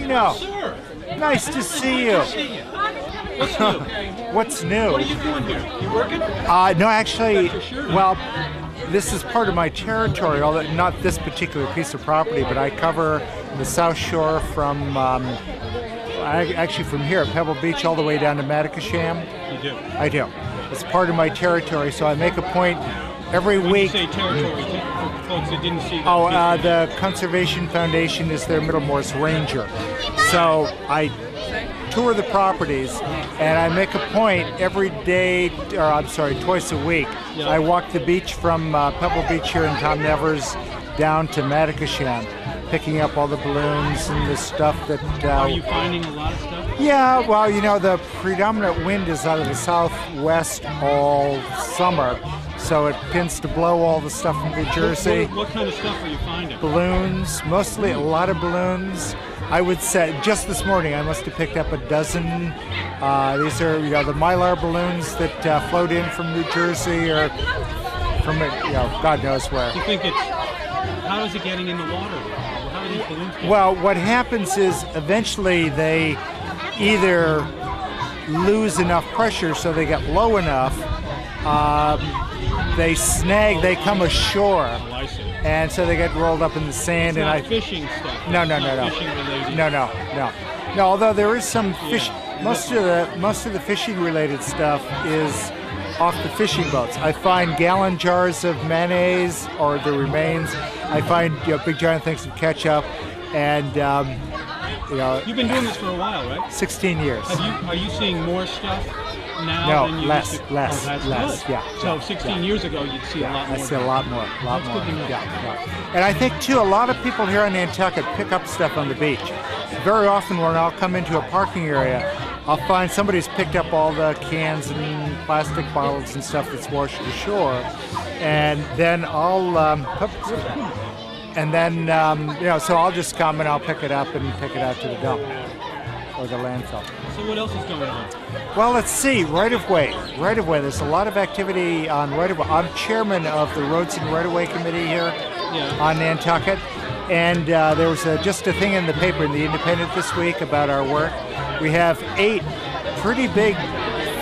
Gino. Sir. Nice to see you. What's new? What's new? What are you doing here? You working? No, actually, Got your shirt on. well, this is part of my territory, although not this particular piece of property, but I cover the South Shore from, actually from here at Pebble Beach all the way down to Matacasham. You do. I do. It's part of my territory, so I make a point every When week. you say territory, for folks that didn't see that. Oh, the Conservation Foundation is their Middlemorse Ranger. So I tour the properties, and I make a point every day, or I'm sorry, twice a week. Yeah. I walk the beach from Pebble Beach here in Tom Nevers down to Matacasham, picking up all the balloons and the stuff that... Are you finding a lot of stuff? Yeah, well, you know, the predominant wind is out of the southwest all summer, so it tends to blow all the stuff from New Jersey. What kind of stuff are you finding? Balloons, mostly a lot of balloons. I would say just this morning I must have picked up a dozen. These are, you know, the Mylar balloons that float in from New Jersey or from, you know, God knows where. You think it's, how is it getting in the water? How are these balloons getting? Well, what happens is eventually they either lose enough pressure so they get low enough, they snag, they come ashore, Oh, I see. and so they get rolled up in the sand. It's And not fishing stuff. No, It's no, not no, no. Fishing related. No. Although there is some fish, most of the fishing related stuff is off the fishing boats. I find gallon jars of mayonnaise or the remains. I find, you know, big giant things of ketchup, and you know, You've been doing this for a while, right? 16 years. Are you seeing more stuff now No, than you less, used to? less, Oh, that's less, good. yeah. So 16 years ago, you'd see a lot I more. see a lot more, That's good to know. Yeah. And I think too, a lot of people here in Nantucket pick up stuff on the beach. Very often when I'll come into a parking area, I'll find somebody's picked up all the cans and plastic bottles and stuff that's washed ashore, and then I'll, you know, so I'll just come and I'll pick it up and pick it out to the dump or the landfill. So what else is going on? Well, let's see, right-of-way. Right-of-way, there's a lot of activity on right-of-way. I'm chairman of the Roads and Right-of-Way Committee here on Nantucket, and there was just a thing in the paper in the Independent this week about our work. We have 8 pretty big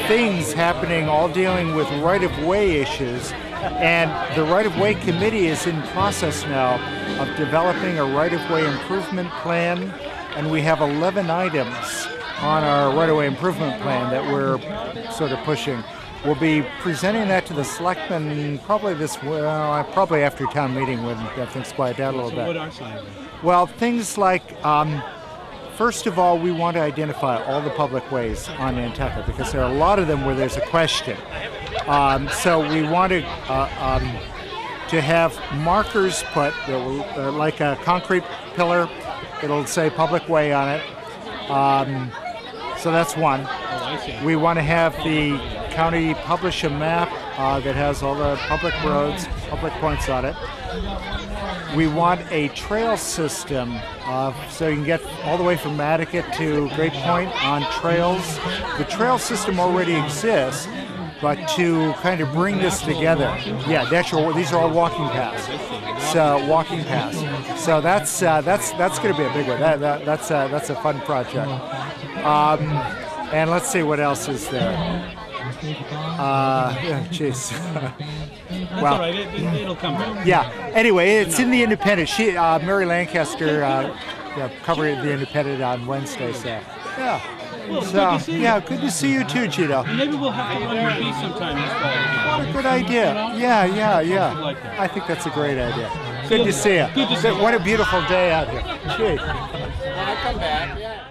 things happening, all dealing with right-of-way issues, and the Right-of-Way Committee is in process now of developing a right-of-way improvement plan, and we have 11 items on our right-of-way improvement plan that we're sort of pushing. We'll be presenting that to the selectmen probably probably after town meeting when things quiet down a little bit. What are some of them? Well, things like, first of all, we want to identify all the public ways on Nantucket because there are a lot of them where there's a question. So we want to have markers put, like a concrete pillar, it'll say public way on it. So that's one. Oh, I see. We want to have the county publish a map that has all the public roads, public points on it. We want a trail system so you can get all the way from Mattocket to Great Point on trails. The trail system already exists, but to kind of bring this together, these are all walking paths. So walking paths. So that's going to be a big one. That's a fun project. And let's see what else is there. Jeez. That's all right. It'll come back. Yeah. Anyway, it's in the Independent. Mary Lancaster covered the Independent on Wednesday. So yeah. Well, it's good to see you. Good to see you too, Gino. Maybe we'll have to run your piece sometime this fall. What a good idea. Yeah. Like that. I think that's a great idea. Good to see you. Good to see you. What a beautiful day out here. Gee. When I come back, yeah.